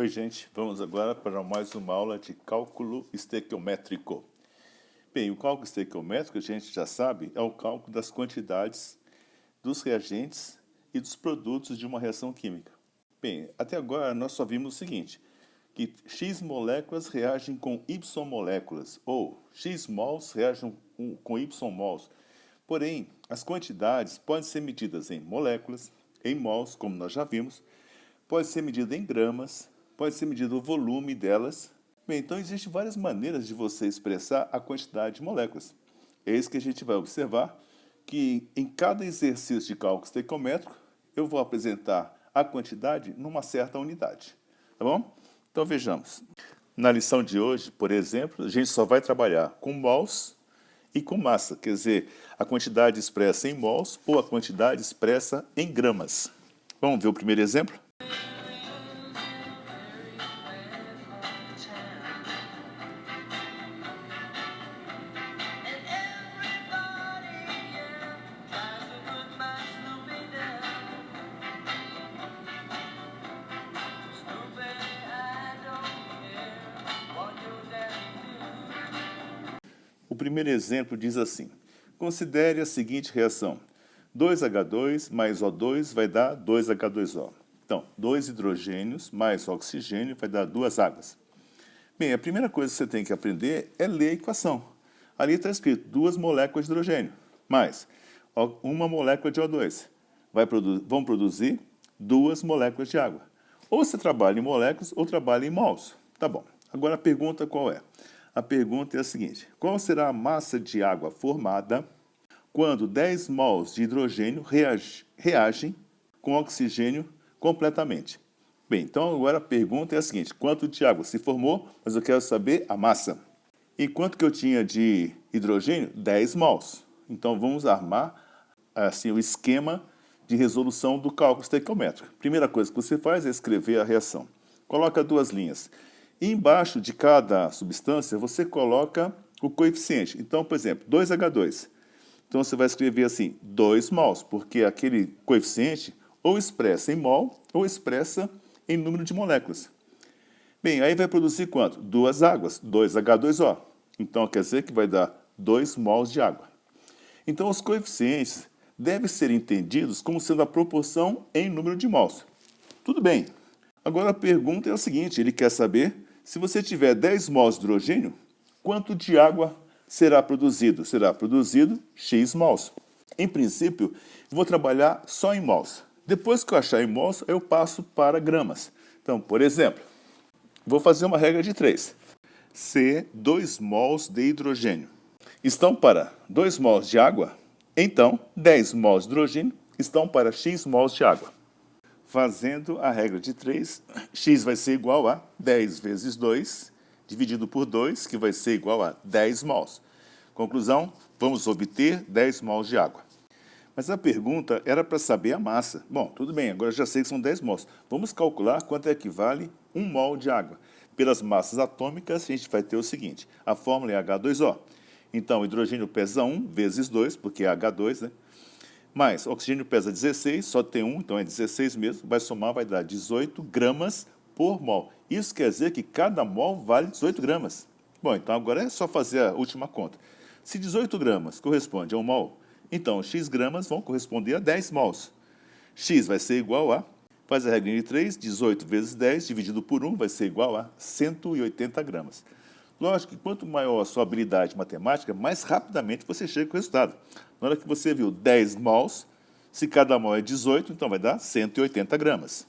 Oi, gente, vamos agora para mais uma aula de cálculo estequiométrico. Bem, o cálculo estequiométrico, a gente já sabe, é o cálculo das quantidades dos reagentes e dos produtos de uma reação química. Bem, até agora nós só vimos o seguinte, que X moléculas reagem com Y moléculas, ou X mols reagem com Y mols. Porém, as quantidades podem ser medidas em moléculas, em mols, como nós já vimos, pode ser medida em gramas, pode ser medido o volume delas. Bem, então existem várias maneiras de você expressar a quantidade de moléculas. É isso que a gente vai observar, que em cada exercício de cálculo estequiométrico, eu vou apresentar a quantidade numa certa unidade. Tá bom? Então vejamos. Na lição de hoje, por exemplo, a gente só vai trabalhar com mols e com massa, quer dizer, a quantidade expressa em mols ou a quantidade expressa em gramas. Vamos ver o primeiro exemplo? O primeiro exemplo diz assim, considere a seguinte reação, 2H2 mais O2 vai dar 2H2O. Então, 2 hidrogênios mais oxigênio vai dar 2 águas. Bem, a primeira coisa que você tem que aprender é ler a equação. Ali está escrito 2 moléculas de hidrogênio mais 1 molécula de O2. Vão produzir 2 moléculas de água. Ou você trabalha em moléculas ou trabalha em mols. Tá bom. Agora a pergunta qual é? A pergunta é a seguinte, qual será a massa de água formada quando 10 mols de hidrogênio reagem com oxigênio completamente? Bem, então agora a pergunta é a seguinte, quanto de água se formou, mas eu quero saber a massa. E quanto que eu tinha de hidrogênio? 10 mols. Então vamos armar assim, o esquema de resolução do cálculo estequiométrico. Primeira coisa que você faz é escrever a reação. Coloca duas linhas. E embaixo de cada substância, você coloca o coeficiente. Então, por exemplo, 2H2. Então, você vai escrever assim, 2 mols, porque aquele coeficiente ou expressa em mol ou expressa em número de moléculas. Bem, aí vai produzir quanto? 2 águas, 2H2O. Então, quer dizer que vai dar 2 mols de água. Então, os coeficientes devem ser entendidos como sendo a proporção em número de mols. Tudo bem. Agora a pergunta é o seguinte, ele quer saber se você tiver 10 mols de hidrogênio, quanto de água será produzido? Será produzido X mols. Em princípio, vou trabalhar só em mols. Depois que eu achar em mols, eu passo para gramas. Então, por exemplo, vou fazer uma regra de 3. Se 2 mols de hidrogênio estão para 2 mols de água, então 10 mols de hidrogênio estão para X mols de água. Fazendo a regra de 3, x vai ser igual a 10 vezes 2, dividido por 2, que vai ser igual a 10 mols. Conclusão, vamos obter 10 mols de água. Mas a pergunta era para saber a massa. Bom, tudo bem, agora já sei que são 10 mols. Vamos calcular quanto equivale 1 mol de água. Pelas massas atômicas, a gente vai ter o seguinte, a fórmula é H2O. Então, o hidrogênio pesa 1 vezes 2, porque é H2, né? Mais, oxigênio pesa 16, só tem 1, então é 16 mesmo, vai somar, vai dar 18 gramas por mol. Isso quer dizer que cada mol vale 18 gramas. Bom, então agora é só fazer a última conta. Se 18 gramas corresponde a 1 mol, então x gramas vão corresponder a 10 mols. X vai ser igual a, faz a regra de 3, 18 vezes 10 dividido por 1 vai ser igual a 180 gramas. Lógico que quanto maior a sua habilidade matemática, mais rapidamente você chega com o resultado. Na hora que você viu 10 mols, se cada mol é 18, então vai dar 180 gramas.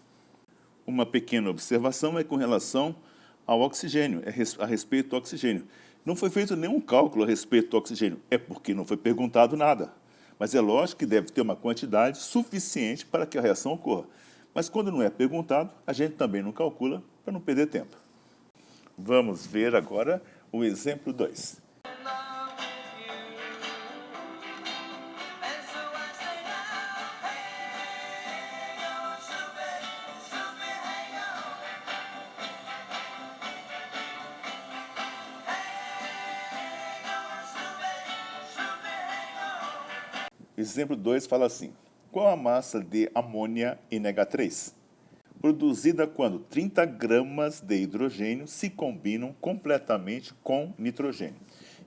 Uma pequena observação é com relação ao oxigênio, a respeito do oxigênio. Não foi feito nenhum cálculo a respeito do oxigênio, é porque não foi perguntado nada. Mas é lógico que deve ter uma quantidade suficiente para que a reação ocorra. Mas quando não é perguntado, a gente também não calcula para não perder tempo. Vamos ver agora o exemplo 2. Exemplo 2 fala assim, qual a massa de amônia NH3? produzida quando 30 gramas de hidrogênio se combinam completamente com nitrogênio.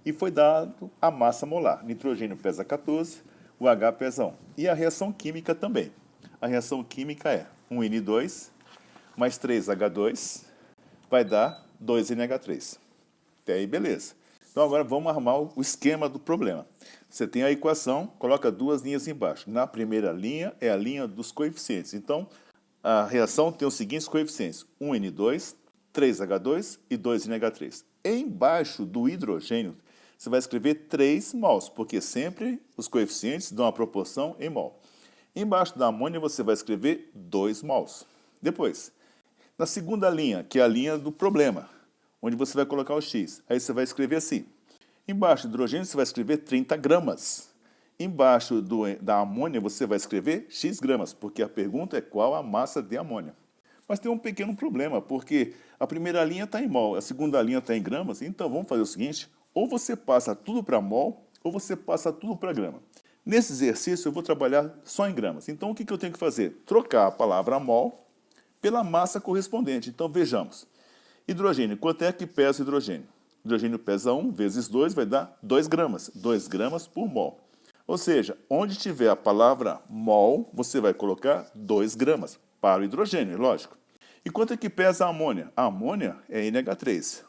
E foi dado a massa molar. Nitrogênio pesa 14, o H pesa 1. E a reação química também. A reação química é 1N2 mais 3H2 vai dar 2NH3. Até aí, beleza. Então agora vamos arrumar o esquema do problema. Você tem a equação, coloca duas linhas embaixo. Na primeira linha é a linha dos coeficientes. Então, a reação tem os seguintes coeficientes: 1N2, 3H2 e 2NH3. Embaixo do hidrogênio, você vai escrever 3 mols, porque sempre os coeficientes dão a proporção em mol. Embaixo da amônia, você vai escrever 2 mols. Depois, na segunda linha, que é a linha do problema, onde você vai colocar o X, aí você vai escrever assim. Embaixo do hidrogênio, você vai escrever 30 gramas. Embaixo da amônia, você vai escrever X gramas, porque a pergunta é qual a massa de amônia. Mas tem um pequeno problema, porque a primeira linha está em mol, a segunda linha está em gramas, então vamos fazer o seguinte, ou você passa tudo para mol, ou você passa tudo para grama. Nesse exercício, eu vou trabalhar só em gramas. Então, o que eu tenho que fazer? Trocar a palavra mol pela massa correspondente. Então, vejamos. Hidrogênio, quanto é que pesa o hidrogênio? Hidrogênio pesa 1 vezes 2 vai dar 2 gramas. 2 gramas por mol. Ou seja, onde tiver a palavra mol, você vai colocar 2 gramas para o hidrogênio, lógico. E quanto é que pesa a amônia? A amônia é NH3.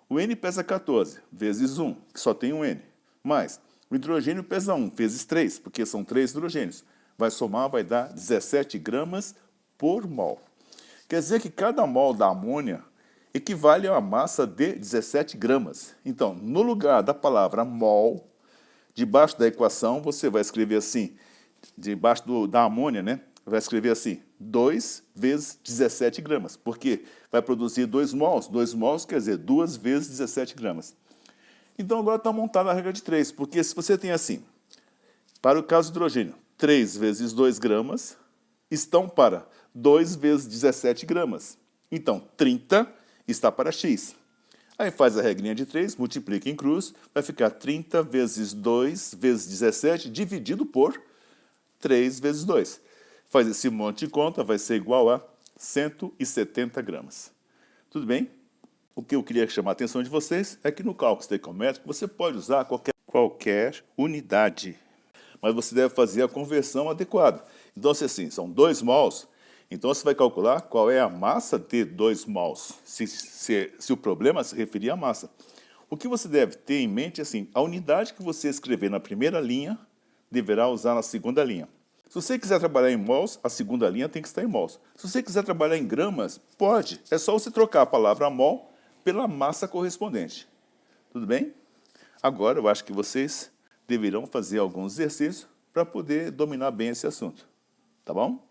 O N pesa 14 vezes 1, que só tem um N. Mais, o hidrogênio pesa 1 vezes 3, porque são 3 hidrogênios. Vai somar, vai dar 17 gramas por mol. Quer dizer que cada mol da amônia equivale a uma massa de 17 gramas. Então, no lugar da palavra mol, debaixo da equação, você vai escrever assim, debaixo da amônia, né? Vai escrever assim, 2 vezes 17 gramas, porque vai produzir 2 mols. 2 mols quer dizer 2 vezes 17 gramas. Então, agora está montada a regra de 3, porque se você tem assim, para o caso do hidrogênio, 3 vezes 2 gramas estão para 2 vezes 17 gramas. Então, 30 está para X. Aí faz a regrinha de 3, multiplica em cruz, vai ficar 30 vezes 2 vezes 17 dividido por 3 vezes 2. Faz esse monte de conta, vai ser igual a 170 gramas. Tudo bem? O que eu queria chamar a atenção de vocês é que no cálculo estequiométrico você pode usar qualquer unidade, mas você deve fazer a conversão adequada. Então, se assim, são 2 mols, então você vai calcular qual é a massa de 2 mols, se o problema se referir à massa. O que você deve ter em mente é assim, a unidade que você escrever na primeira linha deverá usar na segunda linha. Se você quiser trabalhar em mols, a segunda linha tem que estar em mols. Se você quiser trabalhar em gramas, pode. É só você trocar a palavra mol pela massa correspondente. Tudo bem? Agora eu acho que vocês deverão fazer alguns exercícios para poder dominar bem esse assunto. Tá bom?